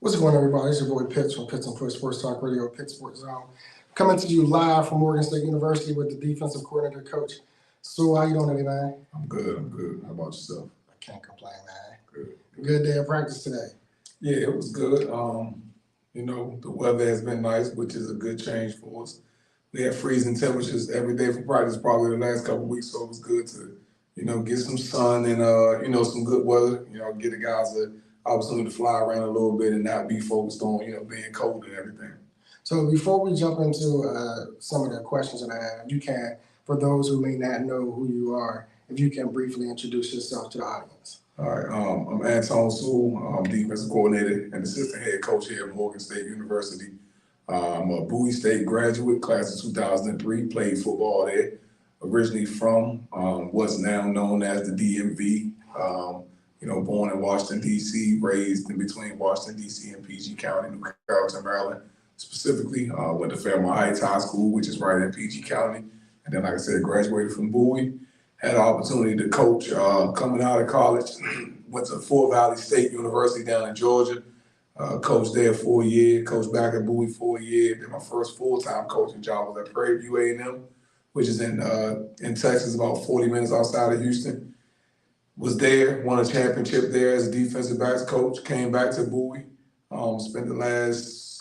What's going on, everybody? It's your boy Pitts from Pitts and Push Sports Talk Radio, Pitt Sports Zone. Coming to you live from Morgan State University with the defensive coordinator, Coach Sewell. How you doing today, man? I'm good. I'm good. How about yourself? I can't complain, man. Good. Good day of practice today. Yeah, it was good. The weather has been nice, which is a good change for us. We had freezing temperatures every day for practice, probably the last couple of weeks, so it was good to, get some sun and some good weather. Get the guys an opportunity to fly around a little bit and not be focused on, being cold and everything. So before we jump into some of the questions that I have, you can, for those who may not know who you are, if you can briefly introduce yourself to the audience. All right, I'm Antone Sewell. I'm defensive coordinator and assistant head coach here at Morgan State University. I'm a Bowie State graduate, class of 2003, played football there. Originally from what's now known as the DMV. Born in Washington, D.C., raised in between Washington, D.C. and PG County, New Carrollton, Maryland. Specifically, went to Fairmont Heights High School, which is right in PG County. And then, like I said, graduated from Bowie. Had an opportunity to coach coming out of college. Went to Fort Valley State University down in Georgia. Coached there for a year. Coached back at Bowie for a year. Then my first full-time coaching job was at Prairie View A&M, which is in Texas, about 40 minutes outside of Houston. Was there, won a championship there as a defensive backs coach. Came back to Bowie. Spent the last,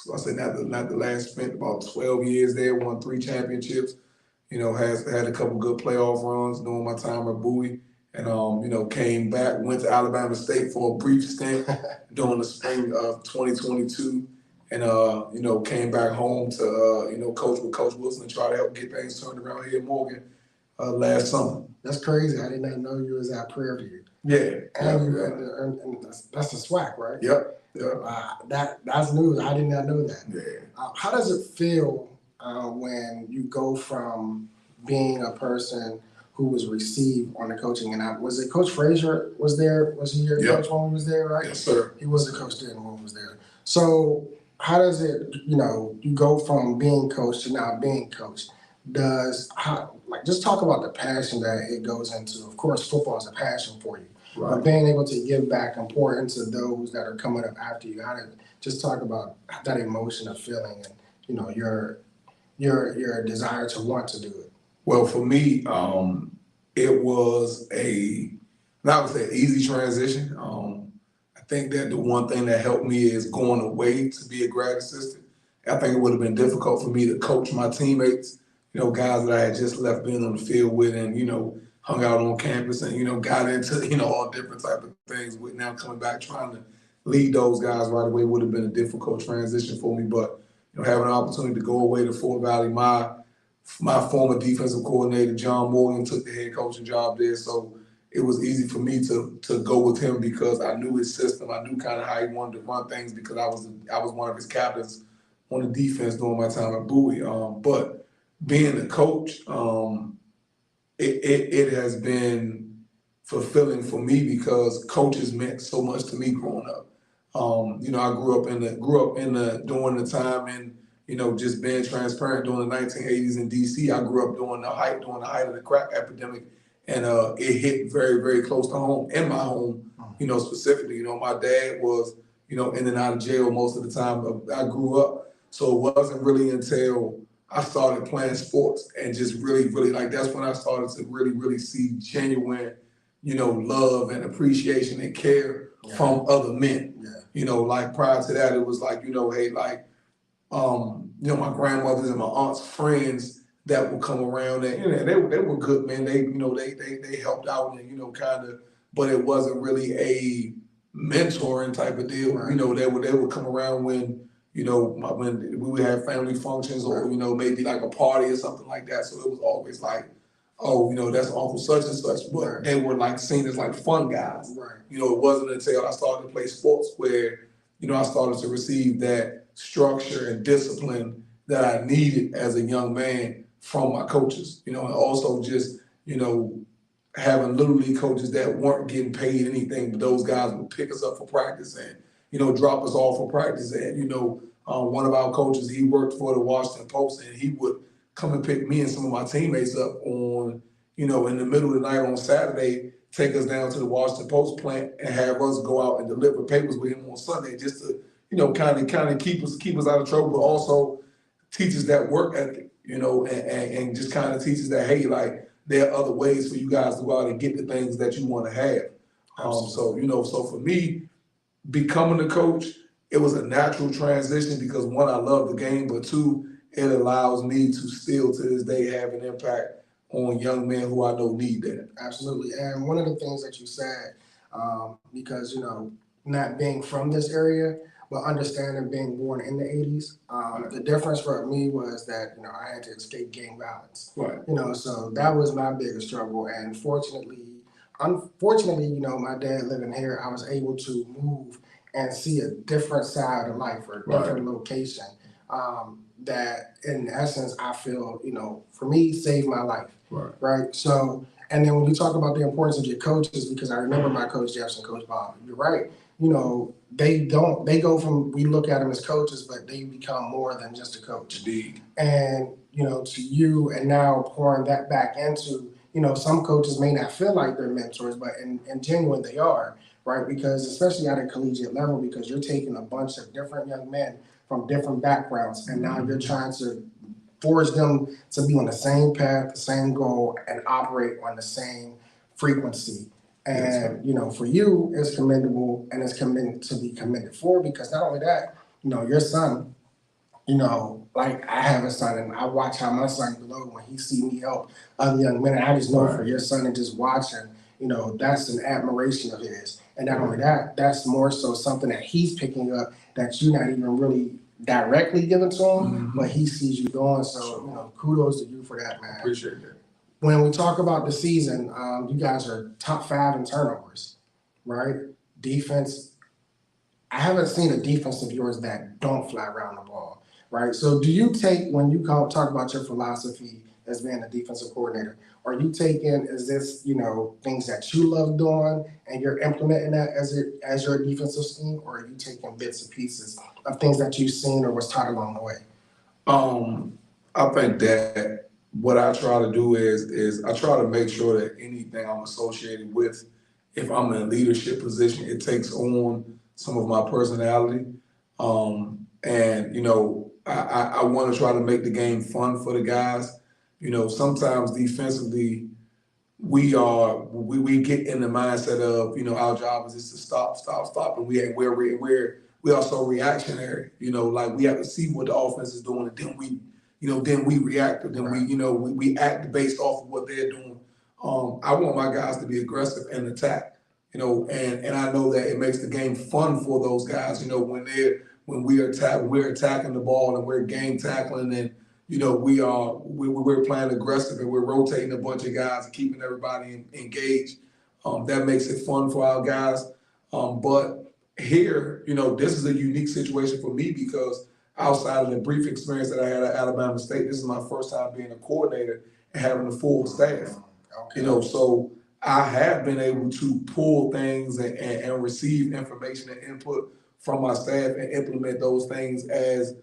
spent about 12 years there. Won 3 championships. Has had a couple good playoff runs during my time at Bowie. And, came back, went to Alabama State for a brief stint during the spring of 2022. And, came back home to, coach with Coach Wilson and try to help get things turned around here in Morgan last summer. That's crazy. I did not know you was at Prairie View. Yeah. And that's the SWAC, right? Yep. That's news. I did not know that. Yeah. How does it feel when you go from being a person who was received on the coaching? And was it Coach Frazier was there? Was he your coach when he was there, right? Yes, sir. He was the coach then when he was there. So how does it, you go from being coached to now being coached? Just talk about the passion that it goes into. Of course, football is a passion for you. Right. But being able to give back and pour into those that are coming up after you. Just talk about that emotion of feeling and, your desire to want to do it. Well, for me, it was not would say easy transition. I think that the one thing that helped me is going away to be a grad assistant. I think it would have been difficult for me to coach my teammates, guys that I had just left being on the field with and, hung out on campus and, got into, all different type of things. With now coming back trying to lead those guys right away would have been a difficult transition for me. But, having an opportunity to go away to Fort Valley, my former defensive coordinator, John Morgan, took the head coaching job there. So it was easy for me to go with him because I knew his system. I knew kind of how he wanted to run things because I was one of his captains on the defense during my time at Bowie. But being a coach, it has been fulfilling for me because coaches meant so much to me growing up. I grew up during the time and, just being transparent during the 1980s in DC. I grew up during the height of the crack epidemic, and it hit very, very close to home, in my home, specifically. My dad was, in and out of jail most of the time I grew up. So it wasn't really until I started playing sports and just really, really that's when I started to really, really see genuine, love and appreciation and care from other men. Yeah. Prior to that, it was my grandmothers and my aunt's friends that would come around and they were good men. They helped out and but it wasn't really a mentoring type of deal. Right. They would come around when when we would have family functions or maybe like a party or something like that. So it was always that's Uncle such and such, but they were seen as fun guys. Right. It wasn't until I started to play sports where I started to receive that structure and discipline that I needed as a young man from my coaches, and also just, having little league coaches that weren't getting paid anything, but those guys would pick us up for practice and, drop us off for practice. And, one of our coaches, he worked for the Washington Post, and he would come and pick me and some of my teammates up on, in the middle of the night on Saturday, take us down to the Washington Post plant and have us go out and deliver papers with him on Sunday just to, kind of keep us out of trouble, but also teaches that work ethic, and just kind of teaches that, hey, like there are other ways for you guys to go out and get the things that you want to have. So for me, becoming a coach, it was a natural transition because one, I love the game, but two, it allows me to still to this day have an impact on young men who I know need that. Absolutely. And one of the things that you said, because, not being from this area, but understanding being born in the 80s, the difference for me was that, I had to escape gang violence. Right. So that was my biggest struggle. And unfortunately, my dad living here, I was able to move and see a different side of life or a different location that, in essence, I feel, for me, saved my life. Right. So, and then when you talk about the importance of your coaches, because I remember my coach Jefferson, Coach Bob, you're right. They go from, we look at them as coaches, but they become more than just a coach. Indeed. And, to you, and now pouring that back into, some coaches may not feel like they're mentors, but in genuine they are, right? Because especially at a collegiate level, because you're taking a bunch of different young men from different backgrounds, and now you're trying to force them to be on the same path, the same goal, and operate on the same frequency. And, for you, it's commendable and it's to be commended for, because not only that, your son, like I have a son and I watch how my son grow when he see me help other young men. And I just know for your son and just watching, that's an admiration of his. And not only that, that's more so something that he's picking up that you're not even really directly giving to him, but he sees you doing. So, kudos to you for that, man. Appreciate that. When we talk about the season, you guys are top 5 in turnovers, right? Defense, I haven't seen a defense of yours that don't fly around the ball, right? So do you take, when you talk about your philosophy as being a defensive coordinator, are you taking, is this, things that you love doing and you're implementing that as your defensive scheme, or are you taking bits and pieces of things that you've seen or was taught along the way? I think that what I try to do is I try to make sure that anything I'm associated with, if I'm in a leadership position, it takes on some of my personality. I want to try to make the game fun for the guys. Sometimes defensively, we get in the mindset of, our job is just to stop, and we're also reactionary. Like we have to see what the offense is doing, and then we react, and then we act based off of what they're doing. I want my guys to be aggressive and attack, and I know that it makes the game fun for those guys. When we're attacking the ball and we're game tackling, and we're playing aggressive and we're rotating a bunch of guys and keeping everybody engaged. That makes it fun for our guys. But here, this is a unique situation for me because outside of the brief experience that I had at Alabama State, this is my first time being a coordinator and having a full staff. Okay. So I have been able to pull things and receive information and input from my staff and implement those things as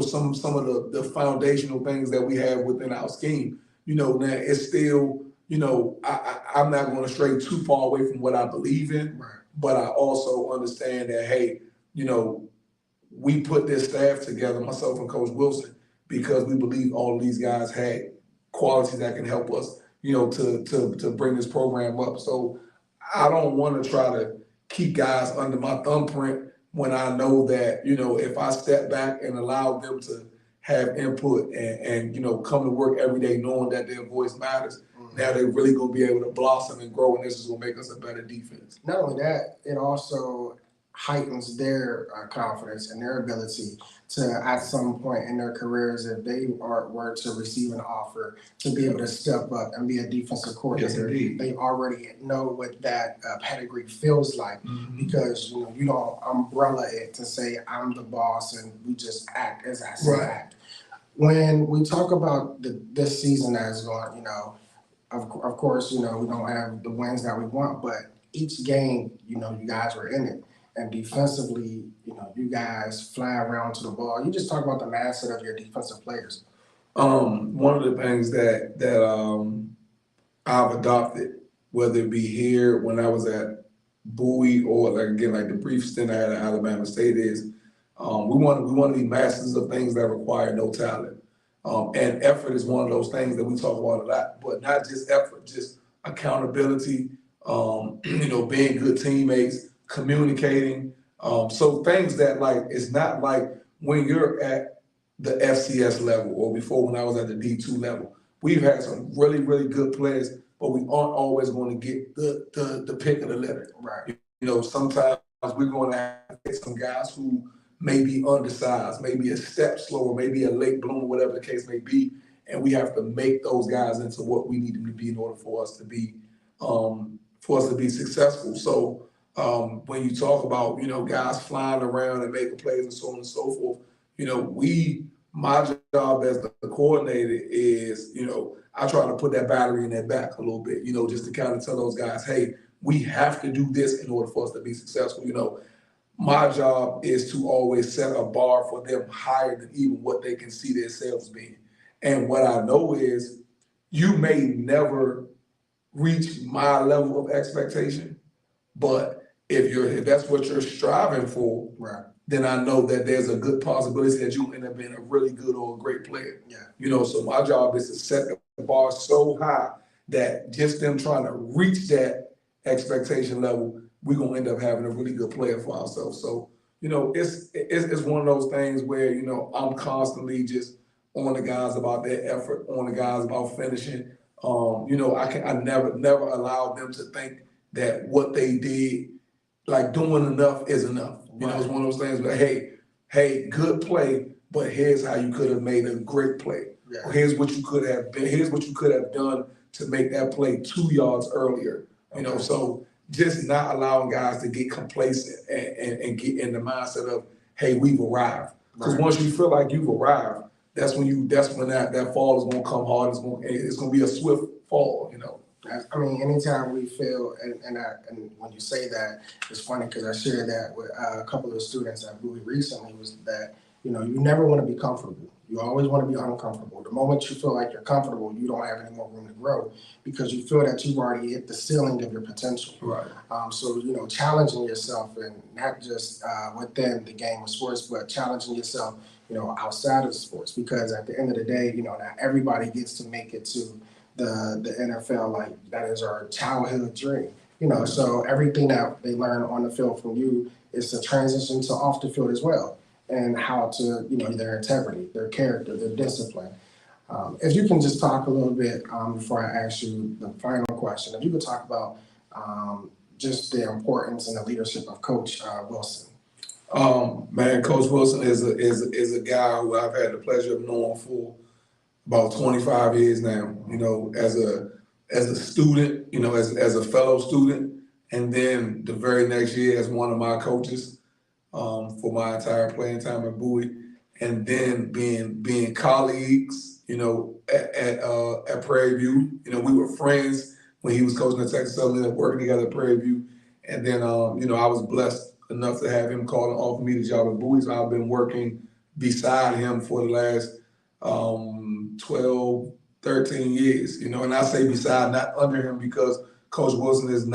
some of the foundational things that we have within our scheme. Now it's still, I'm not going to stray too far away from what I believe in, right. But I also understand that, hey, we put this staff together, myself and Coach Wilson, because we believe all of these guys had qualities that can help us, to bring this program up. So I don't want to try to keep guys under my thumbprint when I know that, if I step back and allow them to have input and come to work every day knowing that their voice matters, now they're really going to be able to blossom and grow, and this is going to make us a better defense. Not only that, it also heightens their confidence and their ability to, at some point in their careers, if they were to receive an offer, to be able to step up and be a defensive coordinator. Yes, they already know what that pedigree feels like, because you don't umbrella it to say I'm the boss and we just act as I say act. When we talk about this season that is going, of course, we don't have the wins that we want, but each game, you guys were in it. And defensively, you guys fly around to the ball. You just talk about the mindset of your defensive players. One of the things that I've adopted, whether it be here when I was at Bowie or like the brief stint I had at Alabama State, is We want to be masters of things that require no talent. And effort is one of those things that we talk about a lot, but not just effort, just accountability, being good teammates, communicating. So things that like, it's not like when you're at the FCS level or before when I was at the D2 level, we've had some really, really good players, but we aren't always going to get the pick of the litter. Right. Sometimes we're going to have to get some guys who may be undersized, maybe a step slower, maybe a late bloomer, whatever the case may be, and we have to make those guys into what we need them to be in order for us to be successful. So when you talk about guys flying around and making plays and so on and so forth, my job as the coordinator is I try to put that battery in their back a little bit, just to kind of tell those guys, hey, we have to do this in order for us to be successful. My job is to always set a bar for them higher than even what they can see themselves being. And what I know is you may never reach my level of expectation, but if that's what you're striving for, Right. then I know that there's a good possibility that you end up being a really good or a great player. Yeah. So my job is to set the bar so high that just them trying to reach that expectation level, we're gonna end up having a really good player for ourselves. So, it's one of those things where, I'm constantly just on the guys about their effort, on the guys about finishing. I never allowed them to think that what they did, like doing enough is enough. It's one of those things where, hey, good play, but here's how you could have made a great play. Yeah. Or here's what you could have been, here's what you could have done to make that play 2 yards earlier. So just not allowing guys to get complacent and get in the mindset of, hey, we've arrived. Because once you feel like you've arrived, that's when that fall is gonna come hard. It's gonna be a swift fall. I mean, anytime we feel, and when you say that, it's funny because I shared that with a couple of students at Bowie recently, was that, you never want to be comfortable. You always want to be uncomfortable. The moment you feel like you're comfortable, you don't have any more room to grow because you feel that you've already hit the ceiling of your potential. Right. So, challenging yourself, and not just within the game of sports, but challenging yourself, outside of sports, because at the end of the day, not everybody gets to make it to the NFL. Like, that is our childhood dream. So everything that they learn on the field from you is to transition to off the field as well, and how to, their integrity, their character, their discipline. If you can just talk a little bit before I ask you the final question, if you could talk about just the importance and the leadership of Coach Wilson. Man, Coach Wilson is a guy who I've had the pleasure of knowing for about 25 years now. As a student, as a fellow student, and then the very next year as one of my coaches for my entire playing time at Bowie, and then being colleagues, at Prairie View. We were friends when he was coaching at Texas Southern, working together at Prairie View, and then I was blessed enough to have him call and offer me the job at Bowie. So I've been working beside him for the last 12, 13 years, and I say beside, not under him, because Coach Wilson is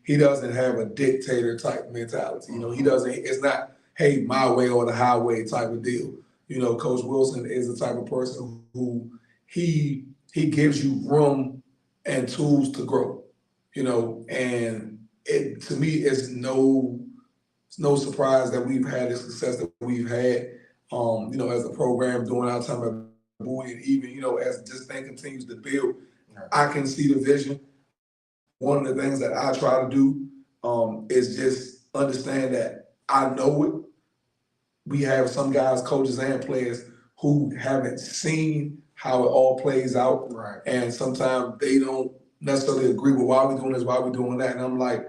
he doesn't have a dictator type mentality. It's not, hey, my way or the highway type of deal. Coach Wilson is the type of person who he gives you room and tools to grow, and to me, it's no surprise that we've had the success that we've had, as a program during our time at Bowie, and even, as this thing continues to build, I can see the vision. One of the things that I try to do is just understand that I know it. We have some guys, coaches and players, who haven't seen how it all plays out. Right. And sometimes they don't necessarily agree with why we're doing this, why we're doing that. And I'm like,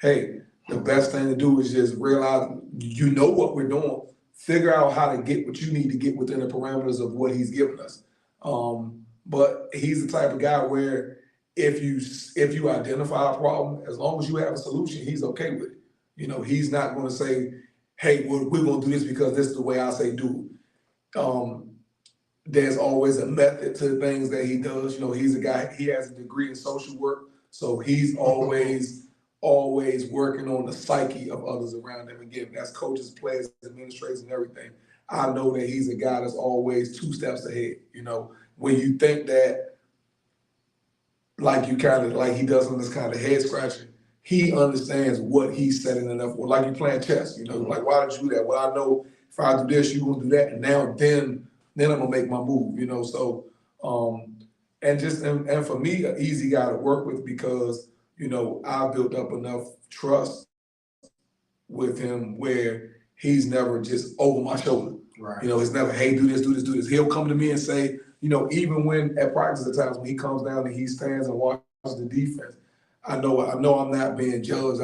hey, the best thing to do is just realize what we're doing. Figure out how to get what you need to get within the parameters of what he's given us. But he's the type of guy where if you identify a problem, as long as you have a solution, he's okay with it. He's not going to say, hey, we're going to do this because this is the way I say do it. There's always a method to things that he does. He's a guy, he has a degree in social work, so he's always always working on the psyche of others around him. Again, that's coaches, players, administrators, and everything. I know that he's a guy that's always 2 steps ahead. You know, when you think that, like you kind of like he does on this kind of head scratching, he understands what he's setting it up for. Like you playing chess, you know, like why did you do that? Well, I know if I do this, you're gonna do that, and now then I'm gonna make my move, you know. So and for me, an easy guy to work with because, you know, I've built up enough trust with him where he's never just over my shoulder. Right. You know, it's never, hey, do this, do this, do this. He'll come to me and say, you know, even when at practice at times when he comes down and he stands and watches the defense, I know I'm not being judged.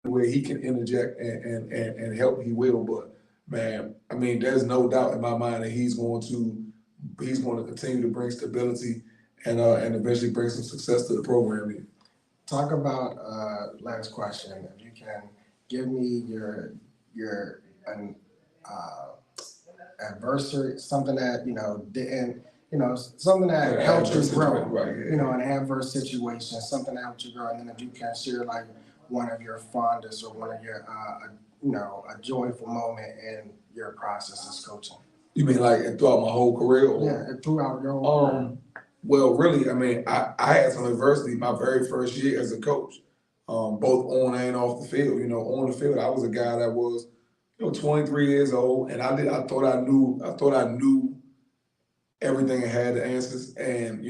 Where he can interject and help, he will. But man, I mean, there's no doubt in my mind that he's going to continue to bring stability and eventually bring some success to the program. Talk about last question. If you can give me your adversary, something that didn't, something that helped you grow. Right, yeah. You know, an adverse situation, something that helped you grow, and then if you can share like one of your fondest or one of your a joyful moment in your process as coaching. You mean like throughout my whole career? Or? Yeah, throughout your whole career. Well, really, I mean, I had some adversity my very first year as a coach, both on and off the field. You know, on the field, I was a guy that was, 23 years old, and I thought I knew everything and had the answers. And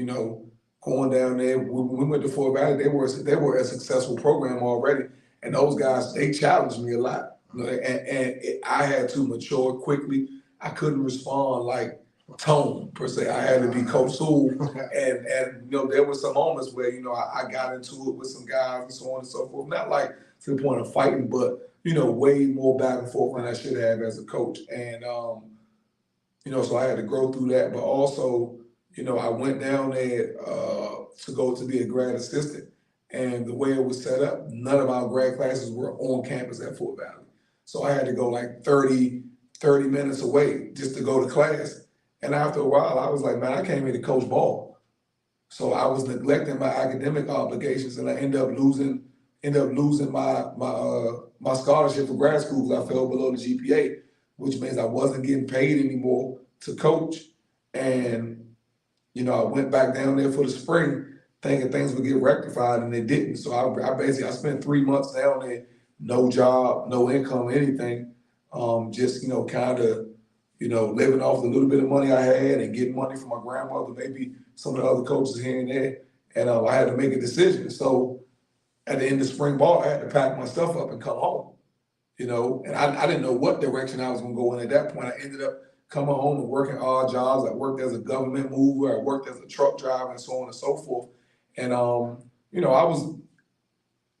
going down there, when we went to Fort Valley, they were a successful program already, and those guys they challenged me a lot. I had to mature quickly. I couldn't respond like Tone per se. I had to be Coach Sewell, and there were some moments where I got into it with some guys and so on and so forth. Not like to the point of fighting, but way more back and forth than I should have as a coach. And so I had to grow through that. But also, I went down there to go to be a grad assistant, and the way it was set up, none of our grad classes were on campus at Fort Valley. So I had to go like 30 minutes away just to go to class. And after a while, I was like, man, I came here to coach ball. So I was neglecting my academic obligations, and I ended up losing my scholarship for grad school because I fell below the GPA, which means I wasn't getting paid anymore to coach. And I went back down there for the spring thinking things would get rectified, and they didn't. So I spent 3 months down there, no job, no income, anything, just kind of living off the little bit of money I had and getting money from my grandmother, maybe some of the other coaches here and there. And I had to make a decision. So at the end of spring ball, I had to pack my stuff up and come home, and I didn't know what direction I was going to go in at that point. I ended up coming home and working odd jobs. I worked as a government mover. I worked as a truck driver and so on and so forth. And,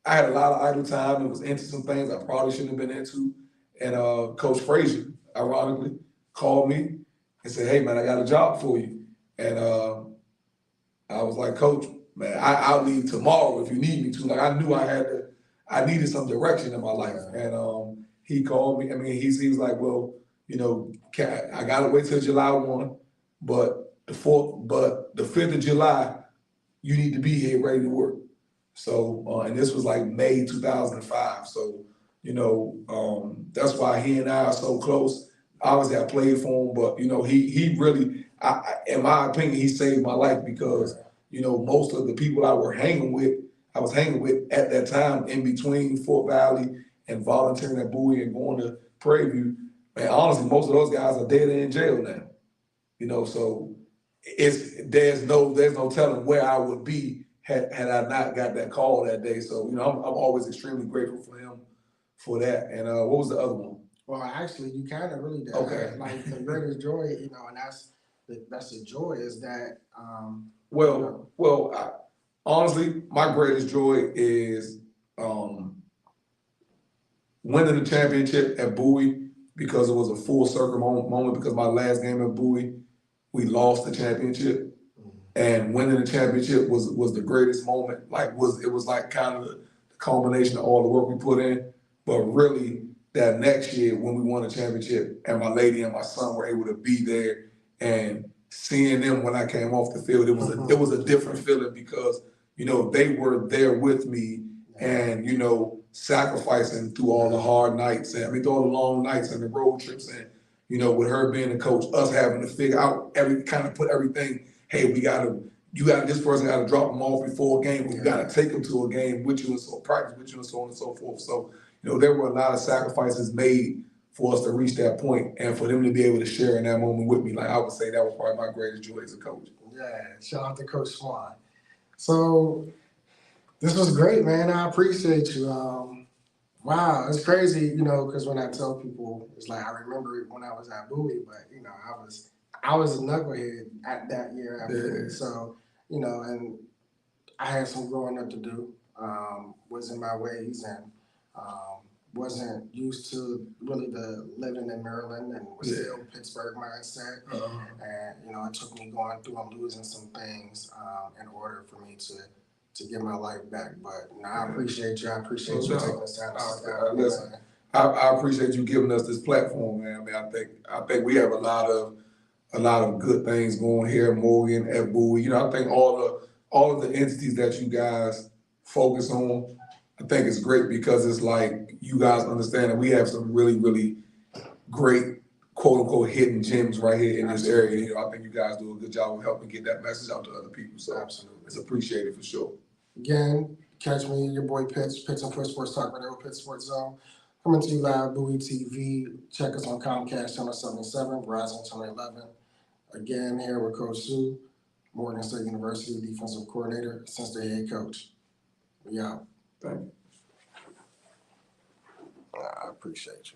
I had a lot of idle time and was into some things I probably shouldn't have been into. And Coach Frazier, ironically, called me and said, hey, man, I got a job for you. And I was like, Coach, man, I'll leave tomorrow if you need me to. Like, I knew I needed some direction in my life. And he called me. I mean, he was like, well, I got to wait till July 1, but the 5th of July, you need to be here ready to work. So, and this was like May 2005. So, that's why he and I are so close. Obviously, I played for him, but he really, in my opinion, he saved my life because most of the people I was hanging with at that time in between Fort Valley and volunteering at Bowie and going to Prairie View. Man, honestly, most of those guys are dead and in jail now. So there's no telling where I would be had I not got that call that day. So I'm always extremely grateful for him for that. And what was the other one? Well, actually, you kind of really did. Okay. Like the greatest joy, and that's the joy is that. Honestly, my greatest joy is winning the championship at Bowie because it was a full circle moment. Because my last game at Bowie, we lost the championship, and winning the championship was the greatest moment. It was like kind of the culmination of all the work we put in. But really, that next year when we won the championship, and my lady and my son were able to be there and seeing them when I came off the field, it was a different feeling because, you know, they were there with me and, you know, sacrificing through all the hard nights and through all the long nights and the road trips and, you know, with her being a coach, us having to figure out put everything, hey, this person gotta drop them off before a game, you gotta take them to a game with you and so practice with you and so on and so forth. So, you know, there were a lot of sacrifices made for us to reach that point and for them to be able to share in that moment with me. Like I would say that was probably my greatest joy as a coach. Yeah, shout out to Coach Swan. So this was great, man. I appreciate you. Wow, it's crazy, you know, because when I tell people, it's like I remember when I was at Bowie, but you know, I was a knucklehead at that year at Bowie. So, you know, and I had some growing up to do. Was in my ways and wasn't used to really the living in Maryland and was still Pittsburgh mindset. And you know, it took me going through and losing some things in order for me to get my life back. But no, I appreciate you. I appreciate you taking this time to sit down. Listen, I appreciate you giving us this platform, man. I think we have a lot of good things going here at Morgan, at Bowie. You know, I think all of the entities that you guys focus on, I think it's great because it's like you guys understand that we have some really, really great quote unquote hidden gems right here in this area. You know, I think you guys do a good job of helping get that message out to other people. So absolutely, it's appreciated for sure. Again, catch me, your boy Pitts and Push Sports Talk Radio, Pitts Sports Zone. Coming to you live, Bowie TV. Check us on Comcast Channel 77, Verizon Channel 11. Again, here with Coach Sue, Morgan State University Defensive Coordinator, Assistant Head Coach. We out. Thank you. I appreciate you.